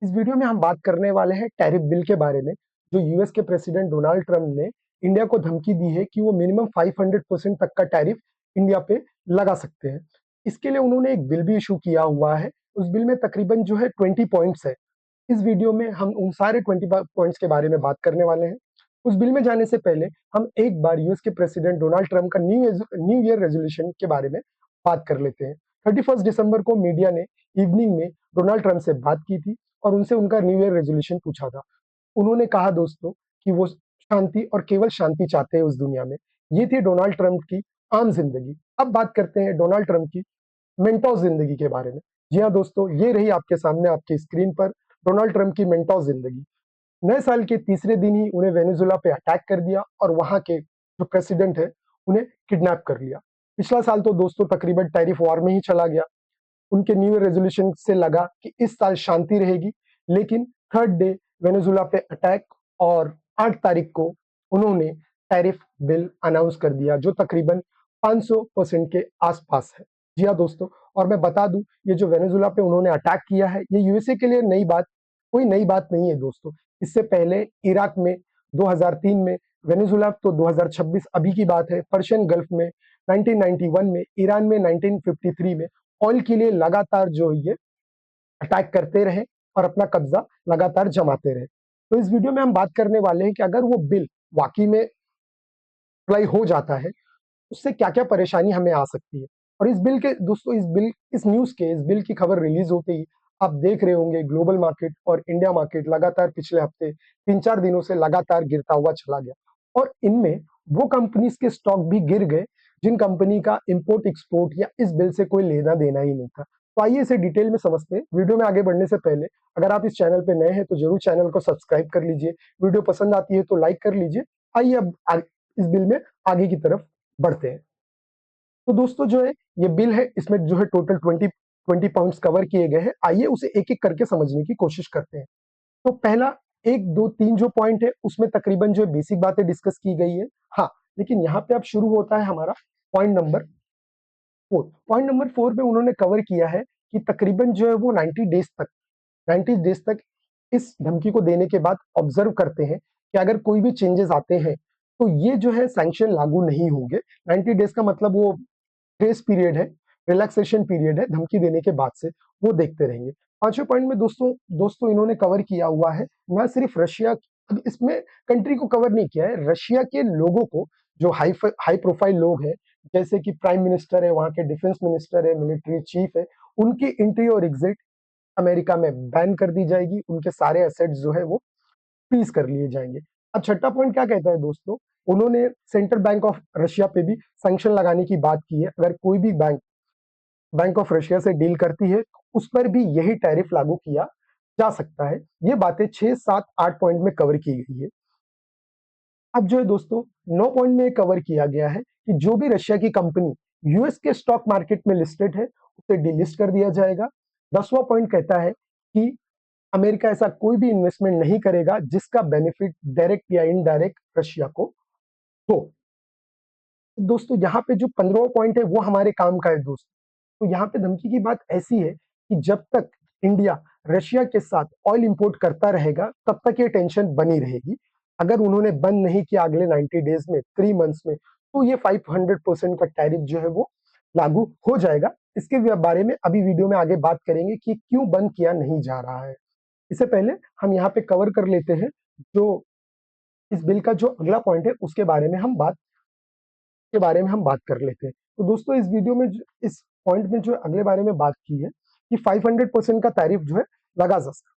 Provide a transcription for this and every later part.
इस वीडियो में हम बात करने वाले हैं टैरिफ बिल के बारे में, जो यूएस के प्रेसिडेंट डोनाल्ड ट्रंप ने इंडिया को धमकी दी है कि वो मिनिमम 500% तक का टैरिफ इंडिया पे लगा सकते हैं। इसके लिए उन्होंने एक बिल भी इशू किया हुआ है। उस बिल में तकरीबन जो है 20 पॉइंट्स है। इस वीडियो में हम उन सारे 20 पॉइंट्स के बारे में बात करने वाले हैं। उस बिल में जाने से पहले हम एक बार यूएस के प्रेसिडेंट डोनाल्ड ट्रंप का न्यू ईयर रेजोल्यूशन के बारे में बात कर लेते हैं। 31 दिसंबर को मीडिया ने इवनिंग में डोनाल्ड ट्रंप से बात की थी और उनसे उनका न्यू ईयर रेजोल्यूशन पूछा था। उन्होंने कहा दोस्तों कि वो शांति और केवल शांति चाहते हैं उस दुनिया में। ये थी डोनाल्ड ट्रंप की आम जिंदगी। अब बात करते हैं डोनाल्ड ट्रंप की मेंटोस जिंदगी के बारे में। जी हाँ दोस्तों, ये रही आपके सामने आपकी स्क्रीन पर डोनाल्ड ट्रंप की मेंटोस जिंदगी। नए साल के तीसरे दिन ही उन्हें वेनेजुला पे अटैक कर दिया और वहां के जो प्रेसिडेंट है उन्हें किडनैप कर लिया। पिछला साल तो दोस्तों तकरीबन टैरिफ वॉर में ही चला गया। उनके न्यू ईयर रेजोल्यूशन से लगा कि इस साल शांति रहेगी, लेकिन थर्ड डे वेनेजुला पे अटैक और 8 तारीख को उन्होंने टैरिफ बिल अनाउंस कर दिया, जो तकरीबन 500% के आसपास है। जी हाँ दोस्तों, और मैं बता दूं, ये जो वेनेजुला पे उन्होंने अटैक किया है, ये यूएसए के लिए कोई नई बात नहीं है दोस्तों। इससे पहले इराक में 2003 में, वेनेजुला तो 2026 अभी की बात है, पर्शियन गल्फ में 1991 में, ईरान में 1953 में ऑयल के लिए लगातार जो ये अटैक करते रहे और अपना कब्जा लगातार जमाते रहे। तो इस वीडियो में हम बात करने वाले हैं कि अगर वो बिल वाकई में अप्लाई हो जाता है, उससे क्या-क्या परेशानी हमें आ सकती है। और इस बिल के दोस्तों इस न्यूज़ के इस बिल की खबर रिलीज़ होते ही आप देख रहे होंगे ग्लोबल मार्केट और इंडिया मार्केट लगातार पिछले हफ्ते 3-4 दिनों से लगातार गिरता हुआ चला गया। और इनमें वो कंपनीज़ के स्टॉक भी गिर गए जिन कंपनी का इंपोर्ट एक्सपोर्ट या इस बिल से कोई लेना-देना ही नहीं था। तो आइए इसे डिटेल में समझते हैं। वीडियो में आगे बढ़ने से पहले अगर आप इस चैनल पे नए हैं तो ज़रूर चैनल को सब्सक्राइब कर लीजिए। वीडियो पसंद आती है तो लाइक कर लीजिए। आइए अब इस बिल में आगे की तरफ बढ़ते हैं। तो दोस्तों जो है ये बिल है, इसमें जो है टोटल 20 पॉइंट्स कवर किए गए हैं। आइए उसे एक-एक करके समझने की कोशिश करते हैं। तो पहला 1, 2, 3 जो पॉइंट है उसमें तकरीबन जो बेसिक बातें डिस्कस की गई है। हाँ, लेकिन यहाँ पे अब शुरू होता है हमारा पॉइंट नंबर 4। पॉइंट नंबर 4 पे उन्होंने कवर किया है कि तकरीबन जो है वो 90 डेज तक इस धमकी को देने के बाद ऑब्जर्व करते हैं कि अगर कोई भी चेंजेस आते हैं तो ये जो है सैंक्शन लागू नहीं होंगे। 90 डेज का मतलब वो ग्रेस पीरियड है, रिलैक्सेशन पीरियड है, धमकी देने के बाद से वो देखते रहेंगे। पांचवें पॉइंट में दोस्तों दोस्तों इन्होंने कवर किया हुआ है न सिर्फ रशिया, अब इसमें कंट्री को कवर नहीं किया है, रशिया के लोगों को, जो हाई प्रोफाइल लोग हैं, जैसे कि प्राइम मिनिस्टर है, वहां के डिफेंस मिनिस्टर है, मिलिट्री चीफ है, उनकी एंट्री और एग्जिट अमेरिका में बैन कर दी जाएगी। उनके सारे एसेट्स जो है वो फ्रीज कर लिए जाएंगे। अब छठा पॉइंट क्या कहता है दोस्तों, उन्होंने सेंट्रल बैंक ऑफ रशिया पे भी सैंक्शन लगाने की बात की है। अगर कोई भी बैंक ऑफ रशिया से डील करती है तो उस पर भी यही टैरिफ लागू किया जा सकता है। ये बातें 6, 7, 8 पॉइंट में कवर की गई है। अब जो है दोस्तों 9 पॉइंट में कवर किया गया है कि जो भी रशिया की कंपनी यूएस के स्टॉक मार्केट में लिस्टेड है उसे डिलिस्ट कर दिया जाएगा। 10वां पॉइंट कहता है कि अमेरिका ऐसा कोई भी इन्वेस्टमेंट नहीं करेगा जिसका बेनिफिट डायरेक्ट या इनडायरेक्ट रशिया को हो। दोस्तों यहाँ पे जो 15वां पॉइंट है वो हमारे काम का है दोस्तों। तो यहाँ पे धमकी की बात ऐसी है कि जब तक इंडिया रशिया के साथ ऑयल इंपोर्ट करता रहेगा तब तक ये टेंशन बनी रहेगी। अगर उन्होंने बंद नहीं किया अगले 90 डेज में, 3 मंथ्स में, तो ये 500% का टैरिफ जो है वो लागू हो जाएगा। इसके बारे में अभी वीडियो में आगे बात करेंगे कि क्यों बंद किया नहीं जा रहा है। इससे पहले हम यहाँ पे कवर कर लेते हैं जो इस बिल का जो अगला पॉइंट है उसके बारे में हम बात कर लेते हैं। तो दोस्तों इस वीडियो में इस पॉइंट में जो अगले बारे में बात की है कि 500% का टैरिफ जो है लगा जा सकता है।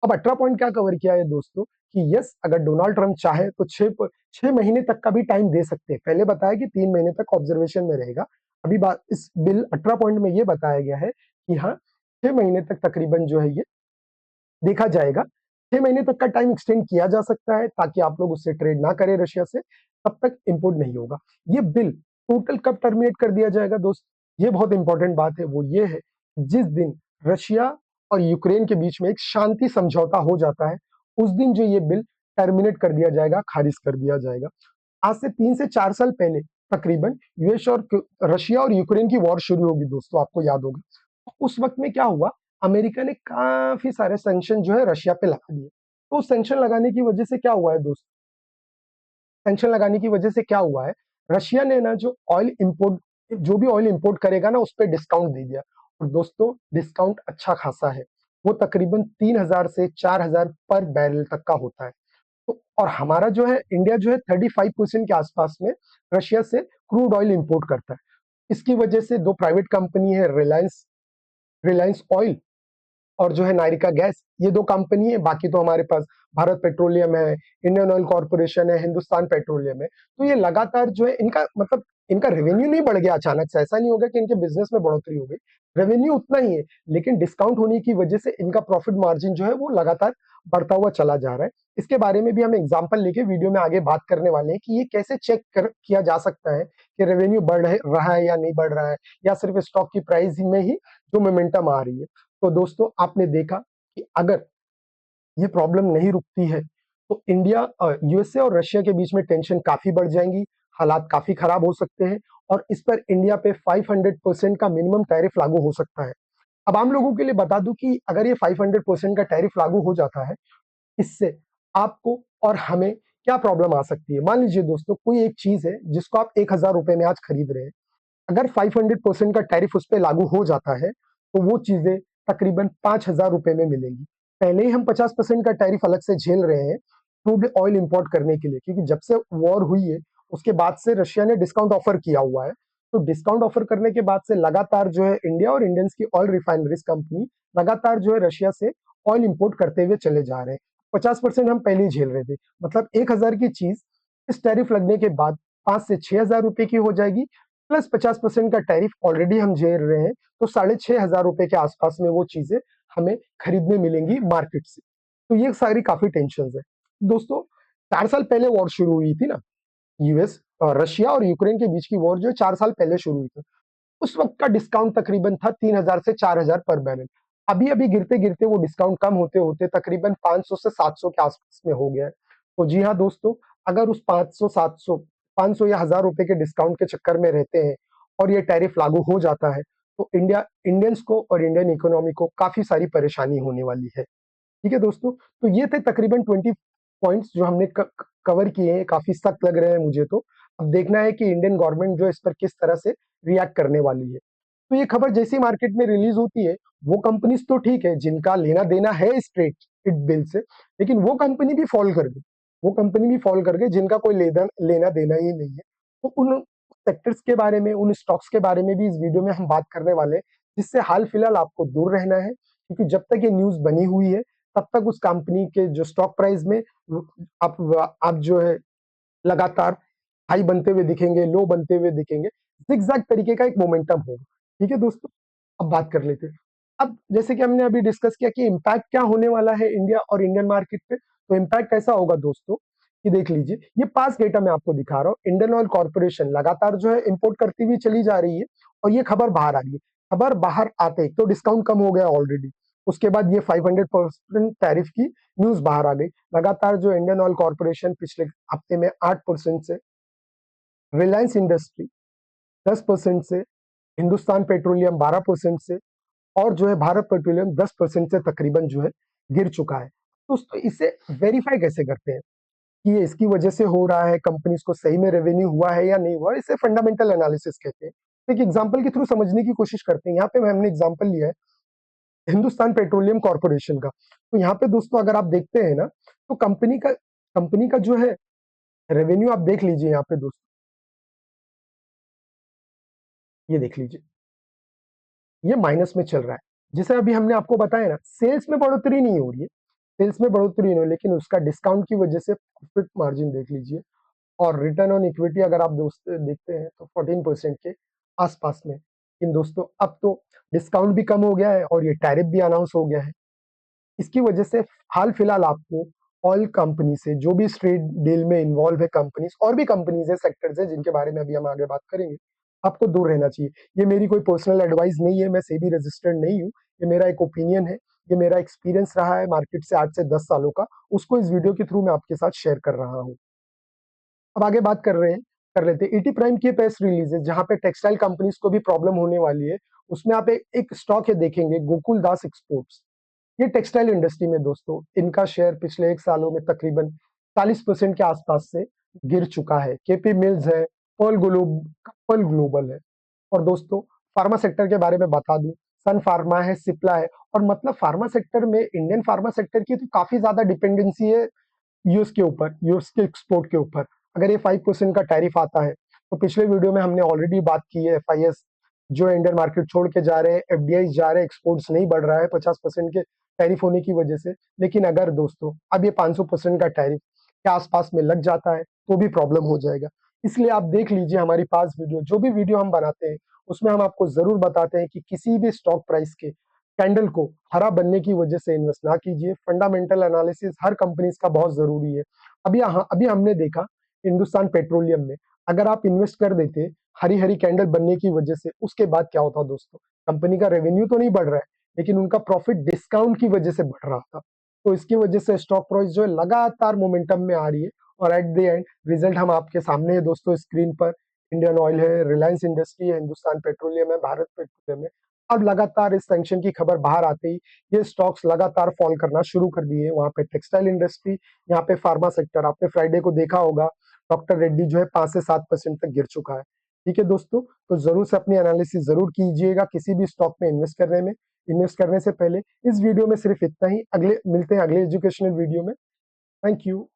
अब 18 पॉइंट क्या कवर किया है दोस्तों कि यस, अगर डोनाल्ड ट्रंप चाहे तो 6 महीने तक का भी टाइम दे सकते हैं। पहले बताया कि 3 महीने तक ऑब्जर्वेशन में रहेगा। अभी बात इस बिल 18 पॉइंट में ये बताया गया है कि हाँ, 6 महीने तक तकरीबन जो है ये देखा जाएगा। 6 महीने तक का टाइम एक्सटेंड किया जा सकता है ताकि आप लोग उससे ट्रेड ना करें रशिया से, तब तक इंपोर्ट नहीं होगा। ये बिल टोटल कब टर्मिनेट कर दिया जाएगा दोस्त, ये बहुत इंपॉर्टेंट बात है, वो ये है जिस दिन रशिया और यूक्रेन के बीच में एक शांति समझौता हो जाता है, उस दिन जो ये बिल टर्मिनेट कर दिया जाएगा, खारिज कर दिया जाएगा। आज से 3 से 4 साल पहले तकरीबन यूएस और रशिया और यूक्रेन की वॉर शुरू होगी दोस्तों, आपको याद होगा। उस वक्त में क्या हुआ, अमेरिका ने काफी सारे सैंक्शन जो है रशिया पे लगा दिए। तो सैंक्शन लगाने की वजह से क्या हुआ है दोस्त, सैंक्शन लगाने की वजह से क्या हुआ है, रशिया ने ना जो भी ऑयल इंपोर्ट करेगा ना उस पर डिस्काउंट दे दिया। और दोस्तों डिस्काउंट अच्छा खासा है, वो तकरीबन 3,000 से 4,000 पर बैरल तक का होता है। तो और हमारा जो है इंडिया जो है 35% के आसपास में रशिया से क्रूड ऑयल इंपोर्ट करता है। इसकी वजह से दो प्राइवेट कंपनी है, रिलायंस रिलायंस ऑयल और जो है नायरिका गैस, ये दो कंपनी है। बाकी तो हमारे पास भारत पेट्रोलियम है, इंडियन ऑयल कॉर्पोरेशन है, हिंदुस्तान पेट्रोलियम है। तो ये लगातार जो है इनका मतलब इनका रेवेन्यू नहीं बढ़ गया अचानक से, ऐसा नहीं होगा कि इनके बिजनेस में बढ़ोतरी हो गई, रेवेन्यू उतना ही है, लेकिन डिस्काउंट होने की वजह से इनका प्रॉफिट मार्जिन जो है वो लगातार बढ़ता हुआ चला जा रहा है। इसके बारे में भी हम एग्जाम्पल लेके वीडियो में आगे बात करने वाले हैं कि ये कैसे किया जा सकता है कि रेवेन्यू रहा है या नहीं बढ़ रहा है, या सिर्फ स्टॉक की प्राइस में ही जो मोमेंटम आ रही है। तो दोस्तों आपने देखा कि अगर ये प्रॉब्लम नहीं रुकती है तो इंडिया यूएसए और रशिया के बीच में टेंशन काफी बढ़ जाएंगी, हालात काफी खराब हो सकते हैं, और इस पर इंडिया पे 500% का मिनिमम टैरिफ लागू हो सकता है। अब आम लोगों के लिए बता दूं कि अगर ये 500% का टैरिफ लागू हो जाता है, इससे आपको और हमें क्या प्रॉब्लम आ सकती है। मान लीजिए दोस्तों कोई एक चीज है जिसको आप 1,000 रुपए में आज खरीद रहे हैं, अगर 500% का टैरिफ उस पर लागू हो जाता है तो वो चीजें तकरीबन 5,000 रुपए में मिलेंगी। पहले ही हम 50% का टैरिफ अलग से झेल रहे हैं क्रूड ऑयल इंपोर्ट करने के लिए, क्योंकि जब से वॉर हुई है उसके बाद से रशिया ने डिस्काउंट ऑफर किया हुआ है। तो डिस्काउंट ऑफर करने के बाद से लगातार जो है इंडिया और इंडियंस की ऑयल रिफाइनरीज कंपनी लगातार जो है रशिया से ऑयल इंपोर्ट करते हुए चले जा रहे हैं। 50% हम पहले ही झेल रहे थे, मतलब 1,000 की चीज इस टैरिफ लगने के बाद 5 से 6,000 रुपए की हो जाएगी, प्लस 50% का टैरिफ ऑलरेडी हम झेल रहे हैं, तो 6,500 रुपए के आसपास में वो चीजें हमें खरीदने मिलेंगी मार्केट से। तो ये सारी काफी टेंशन है दोस्तों। 4 साल पहले वॉर शुरू हुई थी ना, यूएस रशिया और यूक्रेन के बीच की वॉर जो 4 साल पहले शुरू हुई थी, उस वक्त का डिस्काउंट तकरीबन था 3,000 से 4,000 पर बैरल। अभी अभी गिरते गिरते वो डिस्काउंट कम होते होते तकरीबन 500 से 700 के आसपास में हो गया है। तो जी हाँ दोस्तों, अगर उस 500 700 500 या 1,000 रुपए के डिस्काउंट के चक्कर में रहते हैं और ये टैरिफ लागू हो जाता है, तो इंडियंस को और इंडियन इकोनॉमी को काफी सारी परेशानी होने वाली है। ठीक है दोस्तों, तो ये थे तकरीबन 20 पॉइंट्स जो हमने कवर किए हैं, काफी सख्त लग रहे हैं मुझे तो। अब देखना है कि इंडियन गवर्नमेंट जो इस पर किस तरह से रिएक्ट करने वाली है। तो ये खबर जैसी मार्केट में रिलीज होती है, वो कंपनीज तो ठीक है जिनका लेना देना है स्ट्रेट इट बिल से, लेकिन वो कंपनी भी फॉल कर गई, वो कंपनी भी फॉल कर गई जिनका कोई लेना देना ही नहीं है। तो उन सेक्टर्स के बारे में, उन स्टॉक्स के बारे में भी इस वीडियो में हम बात करने वाले हैं, जिससे हाल फिलहाल आपको दूर रहना है, क्योंकि जब तक ये न्यूज बनी हुई है तब तक उस कंपनी के जो स्टॉक प्राइस में आप जो है लगातार हाई बनते हुए दिखेंगे, लो बनते हुए दिखेंगे, जिगजैग तरीके का एक मोमेंटम होगा। ठीक है दोस्तों, अब बात कर लेते हैं। अब जैसे कि हमने अभी डिस्कस किया कि इम्पैक्ट क्या होने वाला है इंडिया और इंडियन मार्केट पे, तो इम्पैक्ट ऐसा होगा दोस्तों कि देख लीजिए, ये पास डेटा मैं आपको दिखा रहा हूँ। इंडियन ऑयल कॉर्पोरेशन लगातार जो है इंपोर्ट करती हुई चली जा रही है, और ये खबर बाहर आ गई। खबर बाहर आते ही तो डिस्काउंट कम हो गया ऑलरेडी, उसके बाद ये 500% टैरिफ की न्यूज बाहर आ गई। लगातार जो इंडियन ऑयल कॉर्पोरेशन पिछले हफ्ते में 8% से, रिलायंस इंडस्ट्री 10% से, हिंदुस्तान पेट्रोलियम 12% से, और जो है भारत पेट्रोलियम 10% से तकरीबन जो है गिर चुका है। दोस्तों इसे वेरीफाई कैसे करते हैं कि ये इसकी वजह से हो रहा है, कंपनीज को सही में रेवेन्यू हुआ है या नहीं हुआ, इसे फंडामेंटल एनालिसिस कहते हैं। एक एग्जांपल के थ्रू समझने की कोशिश करते हैं। यहाँ पे हमने एग्जांपल लिया है हिंदुस्तान पेट्रोलियम कॉर्पोरेशन का। तो यहाँ पे दोस्तों अगर आप देखते हैं ना, तो कंपनी का जो है रेवेन्यू आप देख लीजिए यहाँ पे दोस्तों, ये देख लीजिए, ये माइनस में चल रहा है। जैसे अभी हमने आपको बताया ना, सेल्स में बढ़ोतरी नहीं हो रही है, सेल्स में बढ़ोतरी नहीं हो, लेकिन उसका डिस्काउंट की वजह से प्रॉफिट मार्जिन देख लीजिए, और रिटर्न ऑन इक्विटी अगर आप दोस्त देखते हैं तो 14% के आसपास में। इन दोस्तों अब तो डिस्काउंट भी कम हो गया है और ये टैरिफ भी अनाउंस हो गया है। इसकी वजह से हाल फिलहाल आपको ऑयल कंपनी से, जो भी ट्रेड डील में इन्वॉल्व है कंपनीज, और भी कंपनीज है, सेक्टर्स है जिनके बारे में अभी हम आगे बात करेंगे, आपको दूर रहना चाहिए। ये मेरी कोई पर्सनल एडवाइस नहीं है, मैं सेबी रजिस्टर्ड नहीं हूँ, ये मेरा एक ओपिनियन है, ये मेरा एक्सपीरियंस रहा है मार्केट से 8 से 10 सालों का, उसको इस वीडियो के थ्रू मैं आपके साथ शेयर कर रहा हूँ। अब आगे बात कर रहे हैं कर लेते हैं। ईटी प्राइम की प्रेस रिलीज है जहां पे टेक्सटाइल कंपनीज को भी प्रॉब्लम होने वाली है। उसमें आप एक स्टॉक है देखेंगे, गोकुल दास एक्सपोर्ट्स। ये टेक्सटाइल इंडस्ट्री में दोस्तों इनका शेयर पिछले 1 सालों में तकरीबन 40% के आसपास से गिर चुका है। केपी मिल्स है, पर्ल ग्लोबल है। और दोस्तों फार्मा सेक्टर के बारे में बता दूं, सन फार्मा है, सिप्ला है। और मतलब फार्मा सेक्टर में इंडियन फार्मा सेक्टर की तो काफी ज्यादा डिपेंडेंसी है यूएस के ऊपर, यूएस के एक्सपोर्ट के ऊपर। अगर ये 5% का टैरिफ आता है तो पिछले वीडियो में हमने ऑलरेडी बात की है, एफआईएस जो इंडियन मार्केट छोड़ के जा रहे हैं, एफडीआई जा रहे हैं, एक्सपोर्ट्स नहीं बढ़ रहा है 50% के टैरिफ होने की वजह से। लेकिन अगर दोस्तों अब ये 500% का टैरिफ के आसपास में लग जाता है तो भी प्रॉब्लम हो जाएगा। इसलिए आप देख लीजिए हमारी पास वीडियो, जो भी वीडियो हम बनाते हैं उसमें हम आपको जरूर बताते हैं कि किसी भी स्टॉक प्राइस के कैंडल को हरा बनने की वजह से इन्वेस्ट ना कीजिए। फंडामेंटल एनालिसिस हर कंपनीज का बहुत जरूरी है। अभी हमने देखा हिंदुस्तान पेट्रोलियम में, अगर आप इन्वेस्ट कर देते हरी हरी कैंडल बनने की वजह से, उसके बाद क्या होता दोस्तों, कंपनी का रेवेन्यू तो नहीं बढ़ रहा है लेकिन उनका प्रॉफिट डिस्काउंट की वजह से बढ़ रहा था। तो इसकी वजह से स्टॉक प्राइस जो है लगातार मोमेंटम में आ रही है। और एट द एंड रिजल्ट हम आपके सामने है दोस्तों स्क्रीन पर। इंडियन ऑयल है, रिलायंस इंडस्ट्री है, हिंदुस्तान पेट्रोलियम है, भारत पेट्रोलियम है। अब लगातार इस सैंक्शन की खबर बाहर आते ही ये स्टॉक्स लगातार फॉल करना शुरू कर दिए। वहां पे टेक्सटाइल इंडस्ट्री, यहाँ पे फार्मा सेक्टर, आपने फ्राइडे को देखा होगा डॉक्टर रेड्डी जो है 5 से 7% तक गिर चुका है। ठीक है दोस्तों, तो जरूर से अपनी एनालिसिस जरूर कीजिएगा किसी भी स्टॉक में इन्वेस्ट करने से पहले। इस वीडियो में सिर्फ इतना ही, अगले मिलते हैं अगले एजुकेशनल वीडियो में। Thank you.